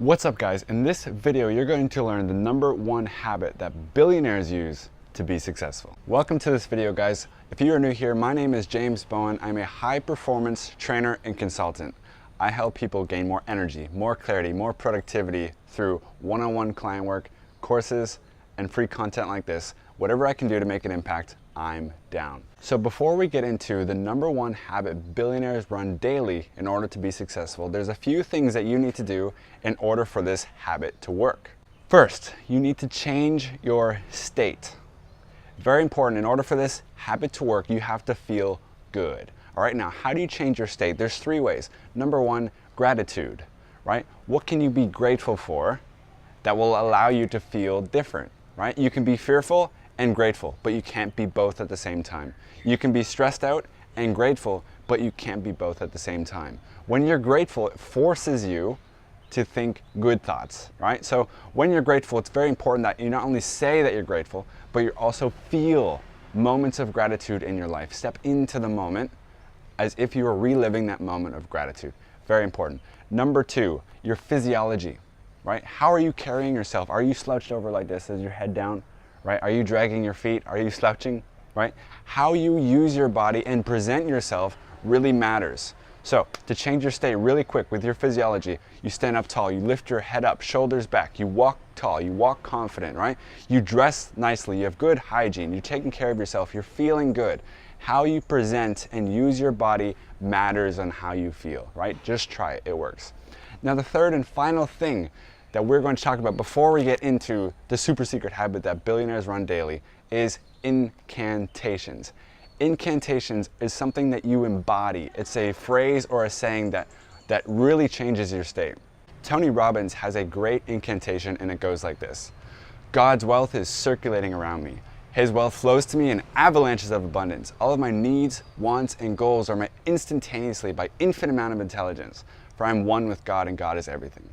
What's up guys? In this video you're going to learn the #1 habit that billionaires use to be successful. Welcome to this video guys. If you are new here, my name is James Bowen. I'm a high performance trainer and consultant. I help people gain more energy, more clarity, more productivity through one-on-one client work, courses, and free content like this. Whatever I can do to make an impact, I'm down. So before we get into the #1 habit billionaires run daily in order to be successful, there's a few things that you need to do in order for this habit to work. First, you need to change your state. Very important. In order for this habit to work, you have to feel good. All right, now how do you change your state? There's 3 ways. #1, gratitude, right? What can you be grateful for that will allow you to feel different, right? You can be fearful and grateful, but you can't be both at the same time. You can be stressed out and grateful, but you can't be both at the same time. When you're grateful, it forces you to think good thoughts, right? So when you're grateful, it's very important that you not only say that you're grateful, but you also feel moments of gratitude in your life. Step into the moment as if you were reliving that moment of gratitude. Very important. #2, your physiology, right? How are you carrying yourself? Are you slouched over like this as your head down? Right? Are you dragging your feet? Are you slouching? Right? How you use your body and present yourself really matters. So to change your state really quick with your physiology, you stand up tall, you lift your head up, shoulders back, you walk tall, you walk confident, right? You dress nicely, you have good hygiene, you're taking care of yourself, you're feeling good. How you present and use your body matters on how you feel, right? Just try it, it works. Now the third and final thing that we're going to talk about before we get into the super secret habit that billionaires run daily is incantations. Incantations is something that you embody. It's a phrase or a saying that really changes your state. Tony Robbins has a great incantation and it goes like this: God's wealth is circulating around me. His wealth flows to me in avalanches of abundance. All of my needs, wants, and goals are met instantaneously by infinite amount of intelligence, for I'm one with God and God is everything.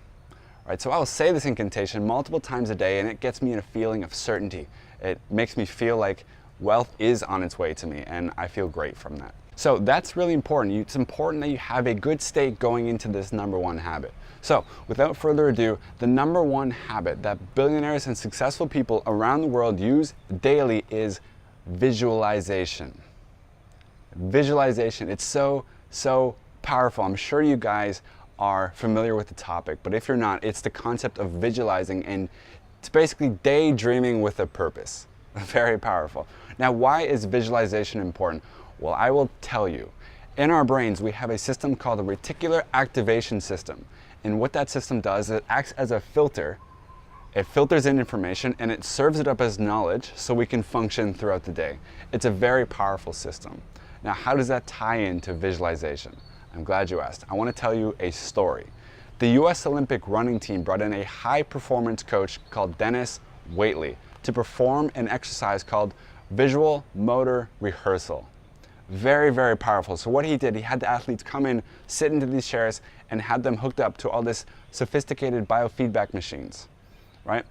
Right, so I will say this incantation multiple times a day and it gets me in a feeling of certainty. It makes me feel like wealth is on its way to me and I feel great from that. So that's really important. It's important that you have a good state going into this #1 habit. So without further ado, the #1 habit that billionaires and successful people around the world use daily is visualization. Visualization, it's so powerful. I'm sure you guys are familiar with the topic, but if you're not, it's the concept of visualizing, and it's basically daydreaming with a purpose. Very powerful. Now, why is visualization important? Well, I will tell you. In our brains, we have a system called the reticular activation system, and what that system does is it acts as a filter. It filters in information and it serves it up as knowledge so we can function throughout the day. It's a very powerful system. Now, how does that tie into visualization? I'm glad you asked. I want to tell you a story. The US Olympic running team brought in a high performance coach called Dennis Waitley to perform an exercise called visual motor rehearsal. Very powerful. So what he did, he had the athletes come in, sit into these chairs, and had them hooked up to all this sophisticated biofeedback machines, right?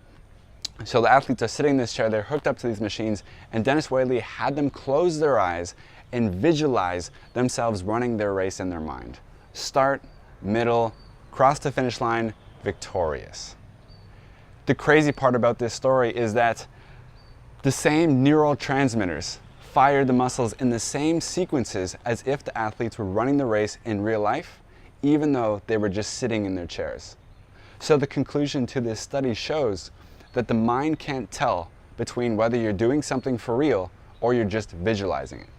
So the athletes are sitting in this chair, they're hooked up to these machines, and Dennis Waitley had them close their eyes and visualize themselves running their race in their mind. Start, middle, cross the finish line, victorious. The crazy part about this story is that the same neurotransmitters fired the muscles in the same sequences as if the athletes were running the race in real life, even though they were just sitting in their chairs. So the conclusion to this study shows that the mind can't tell between whether you're doing something for real or you're just visualizing it.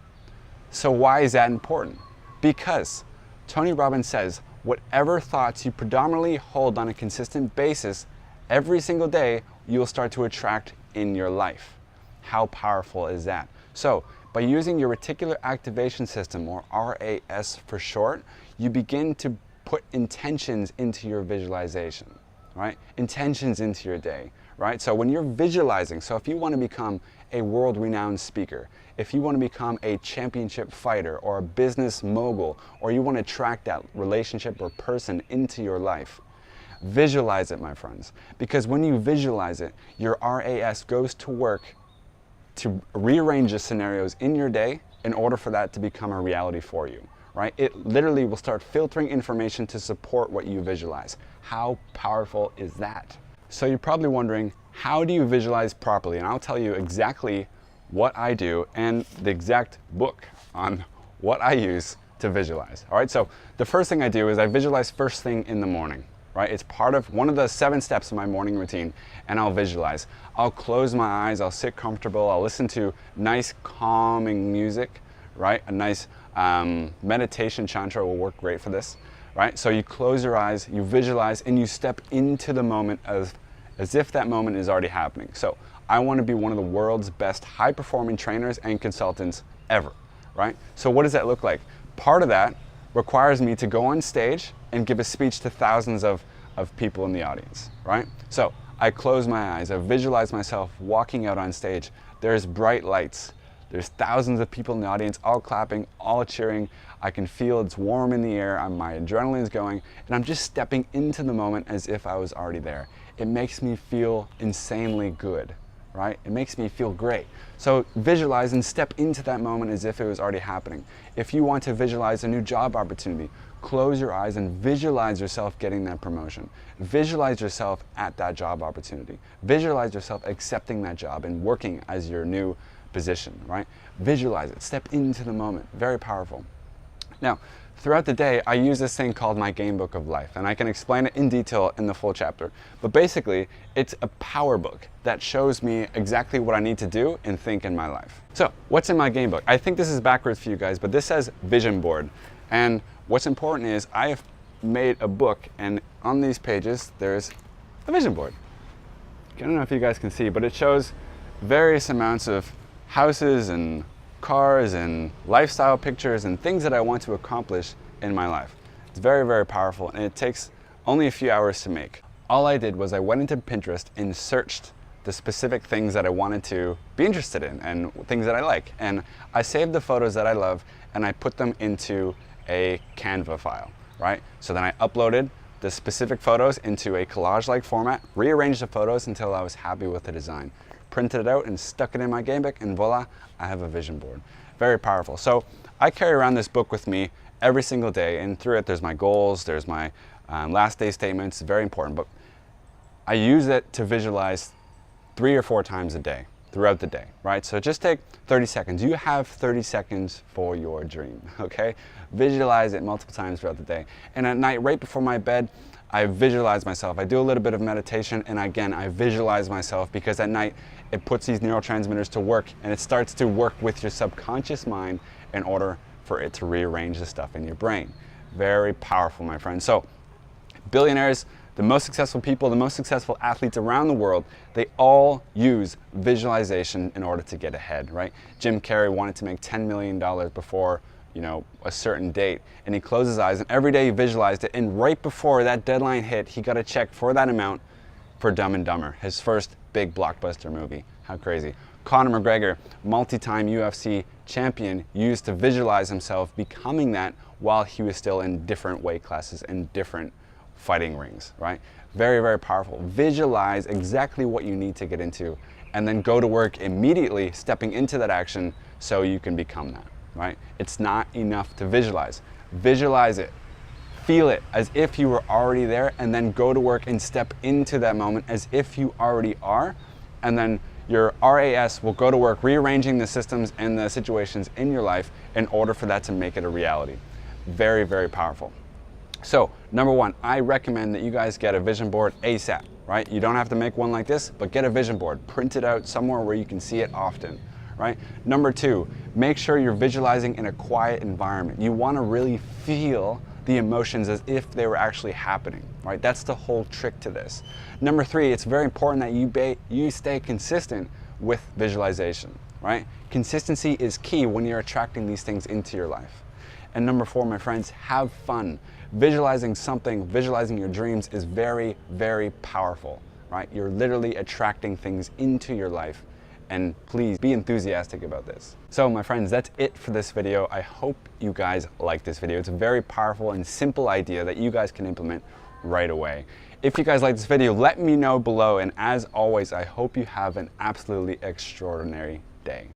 So why is that important? Because Tony Robbins says, whatever thoughts you predominantly hold on a consistent basis every single day, you'll start to attract in your life. How powerful is that? So by using your reticular activation system, or RAS for short, you begin to put intentions into your visualization, right? Intentions into your day, right? So when you're visualizing, so if you want to become a world-renowned speaker, if you want to become a championship fighter or a business mogul, or you want to attract that relationship or person into your life, visualize it, my friends. Because when you visualize it, your RAS goes to work to rearrange the scenarios in your day in order for that to become a reality for you, right? It literally will start filtering information to support what you visualize. How powerful is that? So you're probably wondering, how do you visualize properly? And I'll tell you exactly what I do and the exact book on what I use to visualize. All right, so the first thing I do is I visualize first thing in the morning, right? It's part of one of the 7 steps of my morning routine, and I'll visualize. I'll close my eyes, I'll sit comfortable, I'll listen to nice calming music, right? A nice meditation chantra will work great for this, right? So you close your eyes, you visualize, and you step into the moment as if that moment is already happening. So I want to be one of the world's best high-performing trainers and consultants ever, right? So what does that look like? Part of that requires me to go on stage and give a speech to thousands of people in the audience, right? So I close my eyes, I visualize myself walking out on stage. There's bright lights, there's thousands of people in the audience, all clapping, all cheering. I can feel it's warm in the air, my adrenaline is going, and I'm just stepping into the moment as if I was already there. It makes me feel insanely good, right? It makes me feel great. So visualize and step into that moment as if it was already happening. If you want to visualize a new job opportunity, close your eyes and visualize yourself getting that promotion. Visualize yourself at that job opportunity. Visualize yourself accepting that job and working as your new position, right? Visualize it, step into the moment, very powerful. Now, throughout the day, I use this thing called my game book of life, and I can explain it in detail in the full chapter. But basically, it's a power book that shows me exactly what I need to do and think in my life. So, what's in my game book? I think this is backwards for you guys, but this says vision board. And what's important is I have made a book, and on these pages, there's a vision board. I don't know if you guys can see, but it shows various amounts of houses and cars and lifestyle pictures and things that I want to accomplish in my life. It's very, very powerful, and it takes only a few hours to make. All I did was I went into Pinterest and searched the specific things that I wanted to be interested in and things that I like. And I saved the photos that I love and I put them into a Canva file, right? So then I uploaded the specific photos into a collage-like format, rearranged the photos until I was happy with the design, printed it out and stuck it in my game book, and voila, I have a vision board. Very powerful. So I carry around this book with me every single day, and through it there's my goals, there's my last day statements, very important, but I use it to visualize 3 or 4 times a day, throughout the day, right? So just take 30 seconds. You have 30 seconds for your dream, okay? Visualize it multiple times throughout the day. And at night, right before my bed, I visualize myself. I do a little bit of meditation, and again, I visualize myself, because at night, it puts these neurotransmitters to work, and it starts to work with your subconscious mind in order for it to rearrange the stuff in your brain. Very powerful, my friends. So, billionaires, the most successful people, the most successful athletes around the world, they all use visualization in order to get ahead, right? Jim Carrey wanted to make $10 million before, a certain date, and he closed his eyes, and every day he visualized it, and right before that deadline hit, he got a check for that amount for Dumb and Dumber, his first big blockbuster movie. How crazy. Conor McGregor, multi-time UFC champion, used to visualize himself becoming that while he was still in different weight classes and different fighting rings, right? Very, very powerful. Visualize exactly what you need to get into, and then go to work immediately, stepping into that action so you can become that, right? It's not enough to visualize. Visualize it. Feel it as if you were already there, and then go to work and step into that moment as if you already are, and then your RAS will go to work rearranging the systems and the situations in your life in order for that to make it a reality. Very, very powerful. So, number 1, I recommend that you guys get a vision board ASAP, right? You don't have to make one like this, but get a vision board. Print it out somewhere where you can see it often, right? Number 2, make sure you're visualizing in a quiet environment. You want to really feel the emotions as if they were actually happening, right? That's the whole trick to this. Number 3, it's very important that you stay consistent with visualization, right? Consistency is key when you're attracting these things into your life. And number 4, my friends, have fun. Visualizing something, visualizing your dreams is very, very powerful, right? You're literally attracting things into your life, and please be enthusiastic about this. So my friends, that's it for this video. I hope you guys like this video. It's a very powerful and simple idea that you guys can implement right away. If you guys like this video, let me know below, and as always, I hope you have an absolutely extraordinary day.